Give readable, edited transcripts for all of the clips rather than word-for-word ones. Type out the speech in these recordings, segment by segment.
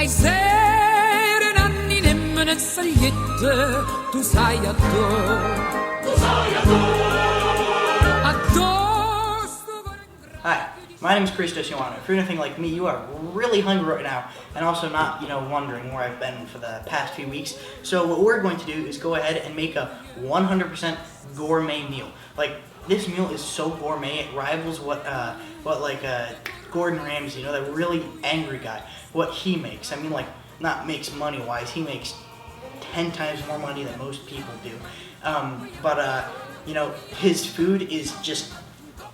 sere nanni nemmeno sagliette, tu sai Hi, my name is Christos. If you're anything like me, you are really hungry right now, and also not, wondering where I've been for the past few weeks. So what we're going to do is go ahead and make a 100% gourmet meal. Like, this meal is so gourmet, it rivals what Gordon Ramsay, that really angry guy, what he makes. I mean, like, not makes money-wise, he makes 10 times more money than most people do. His food is just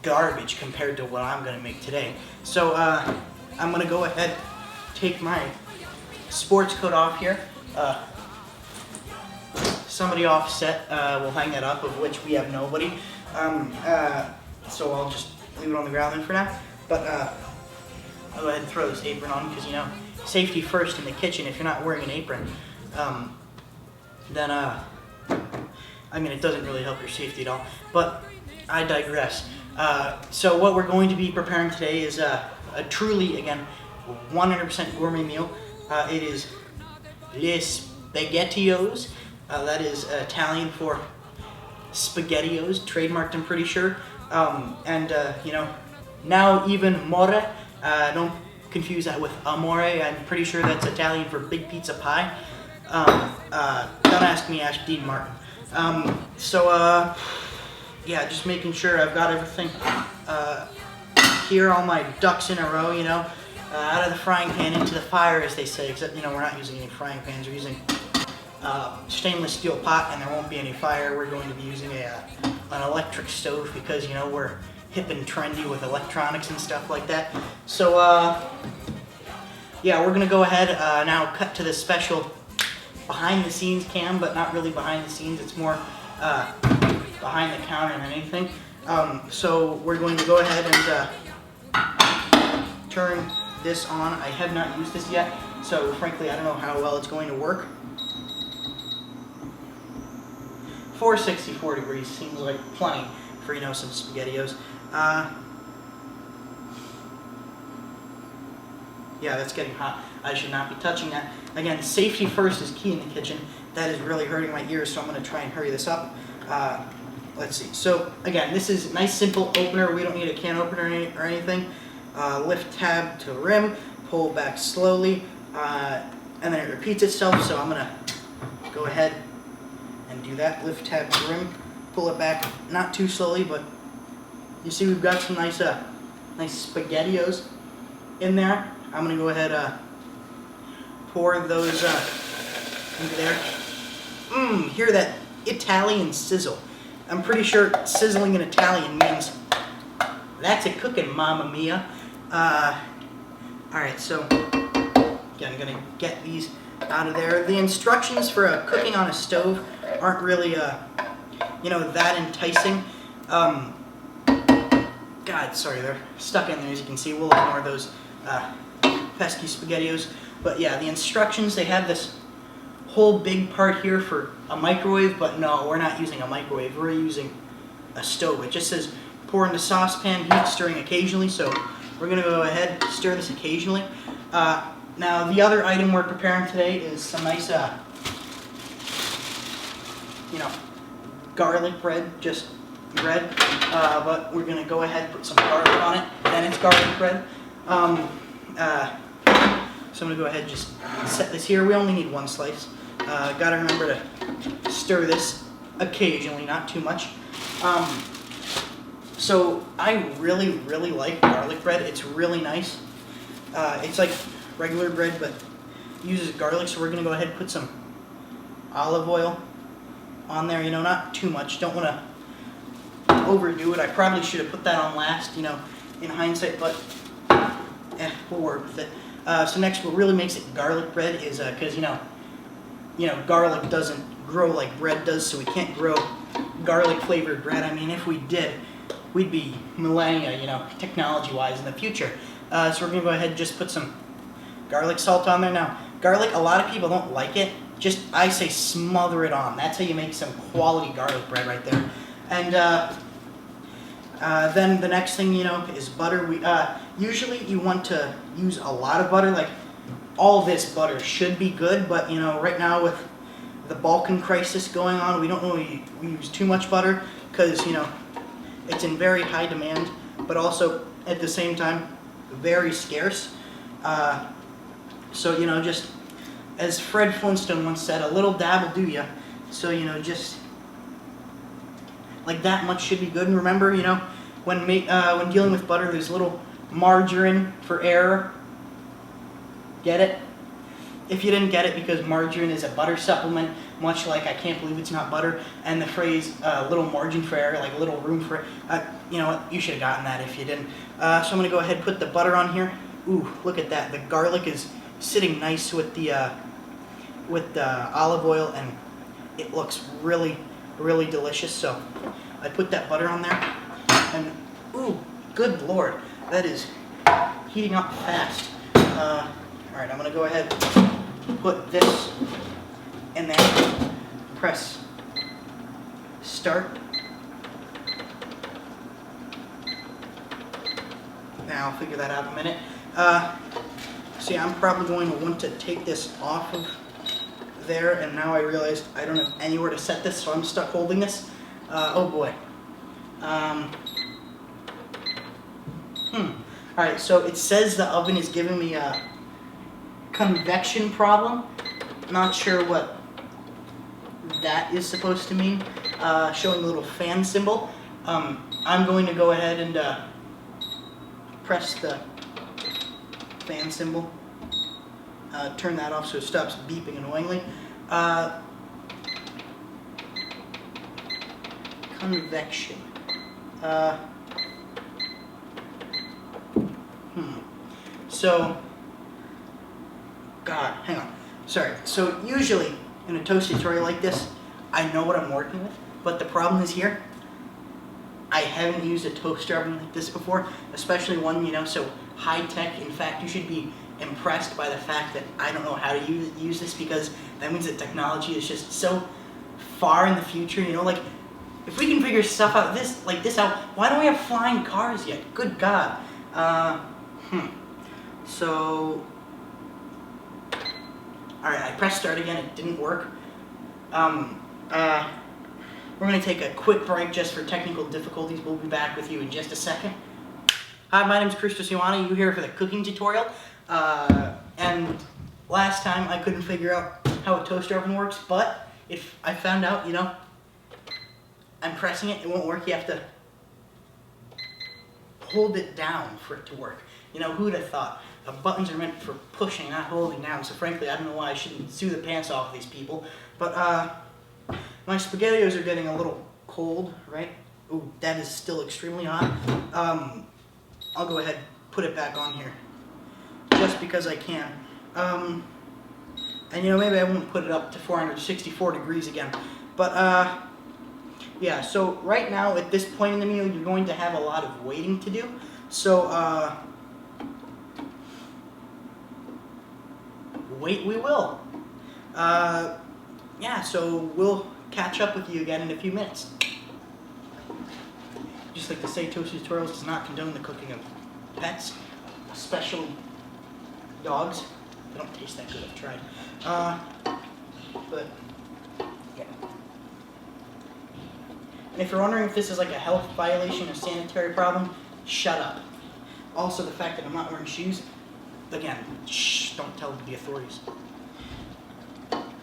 garbage compared to what I'm going to make today. So I'm going to go ahead, take my sports coat off here. Somebody off set will hang that up, of which we have nobody. So I'll just leave it on the ground then for now. But I'll go ahead and throw this apron on because, safety first in the kitchen. If you're not wearing an apron, then it doesn't really help your safety at all. But I digress. So what we're going to be preparing today is a truly, again, 100% gourmet meal. It is les spaghettios. That is Italian for SpaghettiOs, trademarked, I'm pretty sure. Now even more. Don't confuse that with amore. I'm pretty sure that's Italian for big pizza pie. Don't ask me, ask Dean Martin. Yeah, just making sure I've got everything here, all my ducks in a row, out of the frying pan into the fire, as they say, except, we're not using any frying pans. We're using stainless steel pot, and there won't be any fire. We're going to be using an electric stove because, we're hip and trendy with electronics and stuff like that. So, yeah, we're going to go ahead now cut to this special behind-the-scenes cam, but not really behind the scenes. It's more behind the counter than anything. So we're going to go ahead and turn this on. I have not used this yet, so frankly I don't know how well it's going to work. 464 degrees seems like plenty for some SpaghettiOs. Yeah, that's getting hot. I should not be touching that. Again, safety first is key in the kitchen. That is really hurting my ears, so I'm going to try and hurry this up. Let's see. So again, this is a nice simple opener. We don't need a can opener or anything. Lift tab to rim, pull back slowly, and then it repeats itself. So I'm gonna go ahead and do that. Lift tab to rim, pull it back, not too slowly, but you see we've got some nice SpaghettiOs in there. I'm gonna go ahead pour those into there. Hear that Italian sizzle. I'm pretty sure sizzling in Italian means that's a cooking, mamma mia. Alright, so again, I'm gonna get these out of there. The instructions for cooking on a stove aren't really that enticing. God, sorry, they're stuck in there, as you can see. We'll ignore those pesky SpaghettiOs. But yeah, the instructions, they have this whole big part here for a microwave, but no, we're not using a microwave. We're using a stove. It just says pour into saucepan, heat, stirring occasionally. So we're gonna go ahead, stir this occasionally. Now the other item we're preparing today is some nice, garlic bread, just bread. But we're gonna go ahead and put some garlic on it. Then it's garlic bread. So I'm gonna go ahead and just set this here. We only need one slice. Gotta remember to stir this occasionally, not too much. So I really, really like garlic bread. It's really nice. It's like regular bread, but uses garlic. So we're gonna go ahead and put some olive oil on there. Not too much. Don't want to overdo it. I probably should have put that on last, in hindsight, but we'll work with it. So next, what really makes it garlic bread is because garlic doesn't grow like bread does, so we can't grow garlic flavored bread. I mean, if we did, we'd be millennia, technology-wise in the future. So we're gonna go ahead and just put some garlic salt on there. Now, garlic, a lot of people don't like it. I say smother it on. That's how you make some quality garlic bread right there. And then the next thing, is butter. Usually you want to use a lot of butter, like all this butter should be good, but you know, right now with the Balkan crisis going on, we don't really use too much butter because, you know, it's in very high demand, but also at the same time very scarce. So, you know, just as Fred Flintstone once said, a little dab will do ya. So, you know, just like that much should be good. And remember, you know, when dealing with butter, there's a little margarine for error. Get it? If you didn't get it, because margarine is a butter supplement, much like I can't believe it's not butter, and the phrase little margin for error, like little room for you know what, you should have gotten that if you didn't. So I'm going to go ahead and put the butter on here. Ooh, look at that. The garlic is sitting nice with the olive oil, and it looks really, really delicious. So I put that butter on there, and ooh, good Lord, that is heating up fast. All right, I'm going to go ahead and put this in there, press start. Now I'll figure that out in a minute. See, I'm probably going to want to take this off of there, and now I realized I don't have anywhere to set this, so I'm stuck holding this. Oh boy. Alright, so it says the oven is giving me a convection problem. Not sure what that is supposed to mean. Showing the little fan symbol. I'm going to go ahead and press the fan symbol. Turn that off so it stops beeping annoyingly. Convection. So, God, hang on. Sorry. So usually in a toast tutorial like this, I know what I'm working with, but the problem is here, I haven't used a toaster oven like this before, especially one, you know, so high tech. In fact, you should be impressed by the fact that I don't know how to use this, because that means that technology is just so far in the future, you know, like if we can figure stuff out like this out, why don't we have flying cars yet? Good God. So, alright, I pressed start again, it didn't work. We're going to take a quick break just for technical difficulties. We'll be back with you in just a second. Hi, my name is Christos. You here for the cooking tutorial. And last time I couldn't figure out how a toaster oven works, but if I found out, you know, I'm pressing it, it won't work. You have to hold it down for it to work. You know, who'd have thought? Buttons are meant for pushing, not holding down. So frankly, I don't know why I shouldn't sue the pants off these people. But my SpaghettiOs are getting a little cold, right? Ooh, that is still extremely hot. I'll go ahead and put it back on here, just because I can. And you know, maybe I won't put it up to 464 degrees again. But yeah, so right now at this point in the meal, you're going to have a lot of waiting to do. So wait, we will. Yeah, so we'll catch up with you again in a few minutes. Just like to say, Toast Tutorials does not condone the cooking of pets, especially dogs. They don't taste that good, I've tried. But, yeah. And if you're wondering if this is like a health violation or sanitary problem, shut up. Also, the fact that I'm not wearing shoes, again, shh, don't tell the authorities.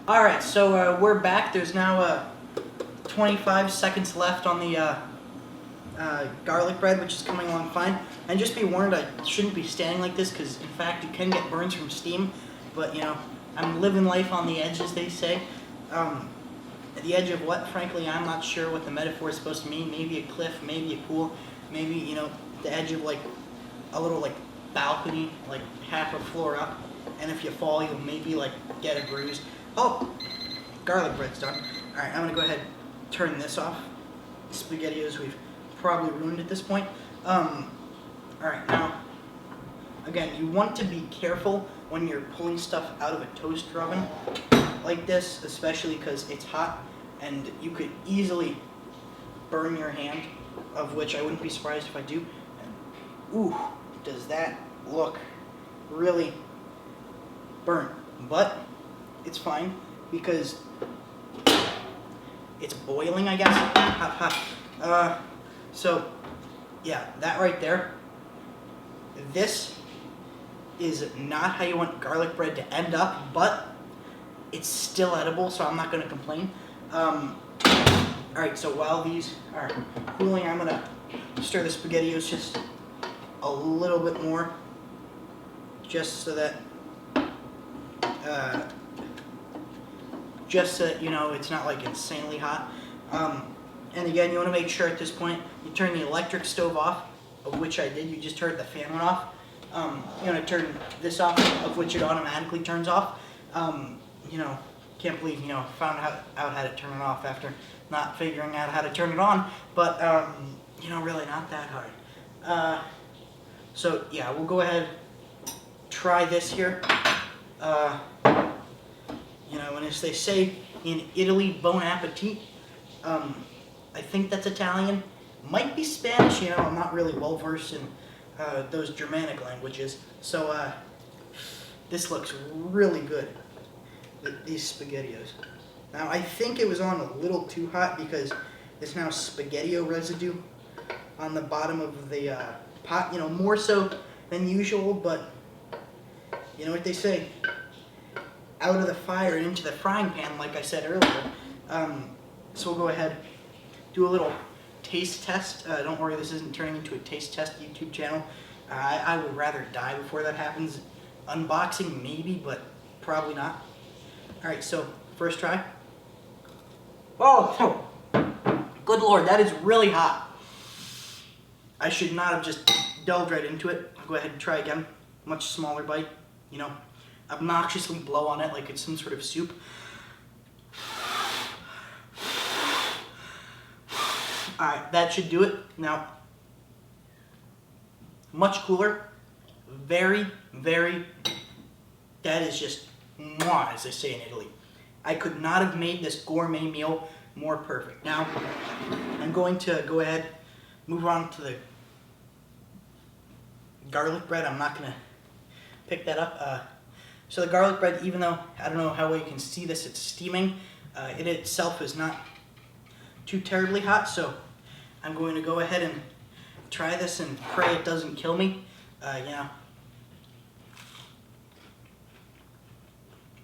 Alright, so we're back. There's now 25 seconds left on the garlic bread, which is coming along fine. And just be warned, I shouldn't be standing like this, because in fact you can get burns from steam. But you know, I'm living life on the edge, as they say. The edge of what? Frankly, I'm not sure what the metaphor is supposed to mean. Maybe a cliff, maybe a pool, maybe, you know, the edge of like a little like balcony, like half a floor up. And if you fall, you'll maybe like get a bruise. Oh, garlic bread's done. All right, I'm gonna go ahead and turn this off. SpaghettiOs we've probably ruined at this point. All right, now, again, you want to be careful when you're pulling stuff out of a toaster oven like this, especially because it's hot and you could easily burn your hand, of which I wouldn't be surprised if I do. And, ooh, does that look really burnt, but it's fine because it's boiling, I guess. So yeah, that right there. This is not how you want garlic bread to end up, but it's still edible, so I'm not going to complain. Alright, so while these are cooling, I'm going to stir the SpaghettiOs just a little bit more, just so that you know it's not like insanely hot. And again, you want to make sure at this point you turn the electric stove off, of which I did. You just heard the fan went off. You want to turn this off, of which it automatically turns off. You know, can't believe, you know, found out how to turn it off after not figuring out how to turn it on. But, you know, really not that hard. So, yeah, we'll go ahead, try this here. You know, and as they say in Italy, bon appetit. I think that's Italian. Might be Spanish, you know, I'm not really well versed in those Germanic languages. So, this looks really good, these SpaghettiOs. Now, I think it was on a little too hot because there's now SpaghettiO residue on the bottom of the pot, you know, more so than usual, but you know what they say, out of the fire and into the frying pan, like I said earlier. So we'll go ahead, do a little taste test. Don't worry, this isn't turning into a taste test YouTube channel. I would rather die before that happens. Unboxing, maybe, but probably not. Alright, so first try. Oh, good lord, that is really hot. I should not have just delved right into it. I'll go ahead and try again. Much smaller bite, you know, obnoxiously blow on it like it's some sort of soup. Alright, that should do it. Now, much cooler. Very, very, that is just mwah, as they say in Italy. I could not have made this gourmet meal more perfect. Now, I'm going to go ahead, move on to the garlic bread. I'm not going to pick that up. So the garlic bread, even though, I don't know how well you can see this, it's steaming, it itself is not too terribly hot, so I'm going to go ahead and try this and pray it doesn't kill me. You know.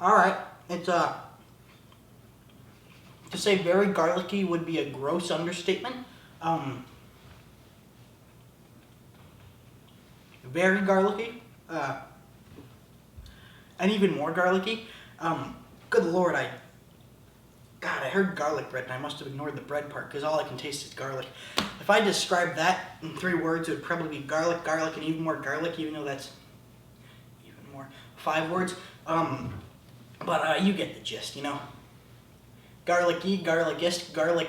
Alright, it's, to say very garlicky would be a gross understatement. Very garlicky, and even more garlicky. Good lord, I heard garlic bread and I must have ignored the bread part because all I can taste is garlic. If I described that in 3 words, it would probably be garlic, garlic, and even more garlic, even though that's even more 5 words. But you get the gist, you know. Garlicky, garlicist, garlic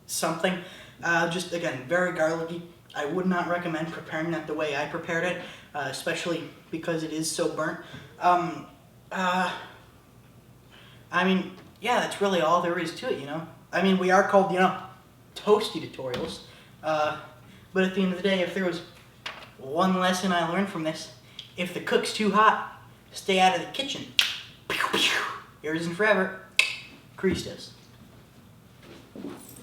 something. Just, again, very garlicky. I would not recommend preparing that the way I prepared it, especially because it is so burnt. I mean, yeah, that's really all there is to it, you know. I mean, we are called, you know, Toasty tutorials. But at the end of the day, if there was one lesson I learned from this, if the cook's too hot, stay out of the kitchen. Yours isn't forever. Christos.